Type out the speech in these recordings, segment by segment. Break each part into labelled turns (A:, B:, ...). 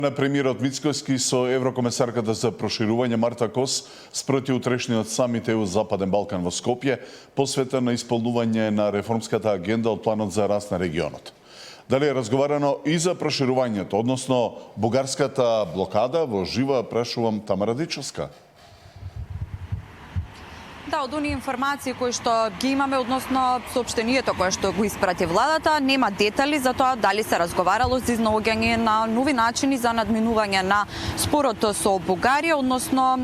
A: На премиерот Мицкоски со еврокомесарката за проширување Марта Кос спроти утрешниот самит ЕУ Западен Балкан во Скопје, посветен на исполнување на реформската агенда од планот за раст на регионот. Дали е разговарано и за проширувањето, односно бугарската блокада, во живо прашувам Тамара Дичовска.
B: Да, од оние информации кои што ги имаме односно соопштението кое што го испрати владата, нема детали за тоа дали се разговарало за изнаоѓање на нови начини за надминување на спорот со Бугарија, односно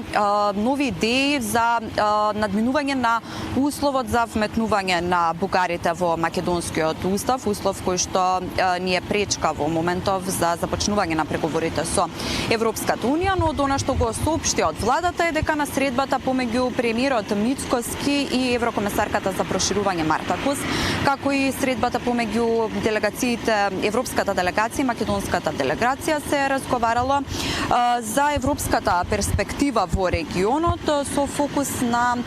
B: нови идеи за надминување на условот за вметнување на бугарите во македонскиот устав, услов кој што ни е пречка во моментов за започнување на преговорите со Европската унија, но од она што го соопшти од владата е дека на средбата помеѓу премиерот Мицкоски и еврокомесарката за проширување Марта Кос, како и средбата помеѓу делегациите, европската делегација и македонската делегација се разговарало за европската перспектива во регионот со фокус на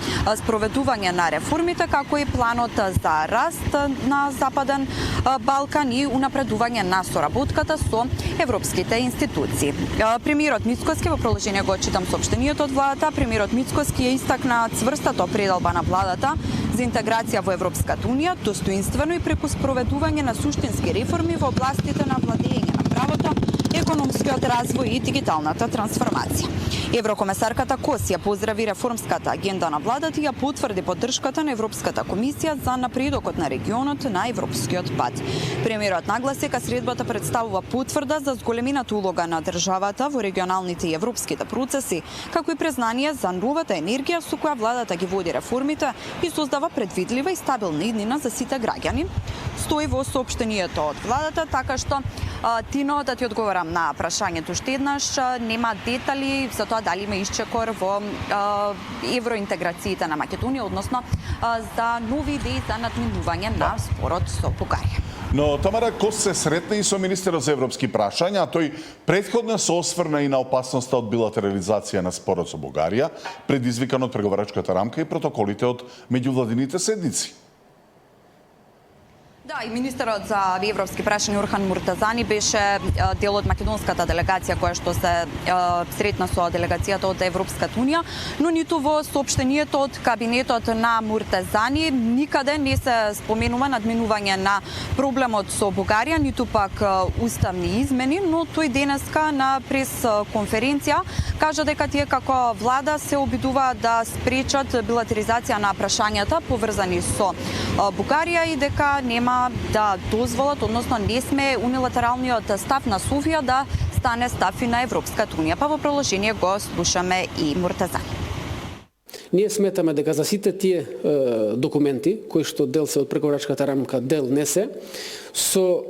B: спроведување на реформите, како и планот за раст на Западен Балкан и унапредување на соработката со европските институции. Премиерот Мицкоски, во продолжение го читам соопштението од владата, премиерот Мицкоски ја истакна цврстата пределба на владата за интеграција во Европската унија, достоинствено и преку спроведување на суштински реформи во областите на владење на правото, економскиот развој и дигиталната трансформација. Еврокомесарката Кос ја поздрави реформската агенда на владата и ја потврди поддршката на Европската комисија за напредокот на регионот на европскиот пат. Премиерот нагласи дека средбата представува потврда за зголемината улога на државата во регионалните и европските процеси, како и признание за новата енергија со која владата ги води реформите и создава предвидлива и стабилна иднина за сите граѓани. Стои во соопштението од владата, така што Тино, да ти одговорам на прашањето уште еднаш, нема детали за тоа дали има исчекор во евроинтеграциите на Македонија, односно за нови идеи за надминување на спорот со Бугарија.
A: Но Тамара Кос се сретна и со министерот за европски прашања, а тој претходно се осврна и на опасноста од билатерализација на спорот со Бугарија, предизвикан од преговарачката рамка и протоколите од меѓувладините седници.
B: Да, и министерот за европски прашања Орхан Муртазани беше дел од македонската делегација која што се сретна со делегацијата од Европската унија, но ниту во соопштението од кабинетот на Муртазани никаде не се споменува надминување на проблемот со Бугарија, ниту пак уставни измени, но тој денеска на прес-конференција кажа дека тие како влада се обидува да спречат билатерализација на прашањата поврзани со Бугарија и дека нема да дозволат, односно не сме унилатералниот став на Софија да стане став и на Европската унија. Па во продолжение го слушаме и Муртазани.
C: Ние сметаме дека за сите тие документи кои што дел се од преговарачката рамка, дел не се, со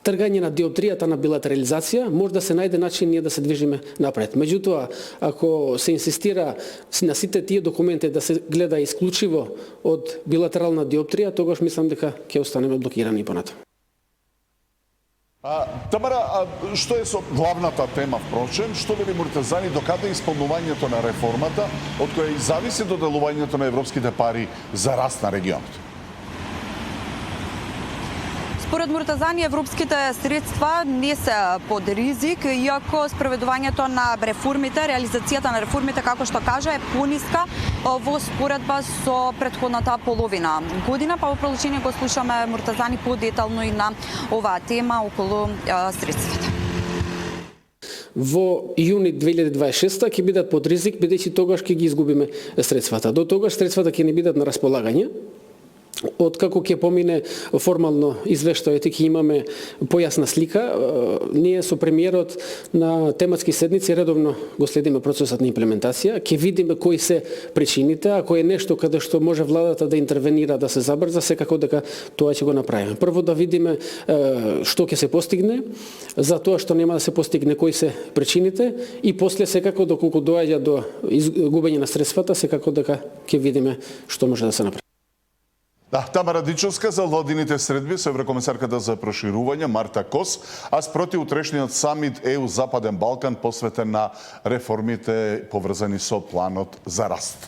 C: тргање на диоптријата на билатерализација, може да се најде начин ние да се движиме напред. Меѓутоа, ако се инсистира на сите тие документи да се гледа исклучиво од билатерална диоптрија, тогаш мислам дека ќе останеме блокирани понатаму.
A: Тамара, што е со главната тема, впрочем, што вели Муртазани, докаде исполнувањето на реформата, од која и зависи доделувањето на европските пари за раст на регионот?
B: Според Муртазани, европските средства не се под ризик, иако спроведувањето на реформите, реализацијата на реформите, како што кажа, е пониска во споредба со претходната половина година. Па во продолжение го слушаме Муртазани подетално и на оваа тема околу средствата.
C: Во јуни 2026 ќе бидат под ризик, бидејќи тогаш ќе ги изгубиме средствата. До тогаш средствата ќе не бидат на располагање. Откако ќе помине формално извештајот и ќе имаме појасна слика, ние со премиерот на тематски седници редовно го следиме процесот на имплементација, ќе видиме кои се причините, ако е нешто каде што може владата да интервенира, да се забрза, секако дека тоа ќе го направиме. Прво да видиме што ќе се постигне, за тоа што нема да се постигне, кои се причините и после секако доколку доаѓа до губење на средствата, секако дека ќе видиме што може да се направи.
A: Да, Тамара Дичовска за владините средби со еврокомесарката за проширување Марта Кос, а спроти утрешниот самит ЕУ Западен Балкан посветен на реформите поврзани со планот за раст.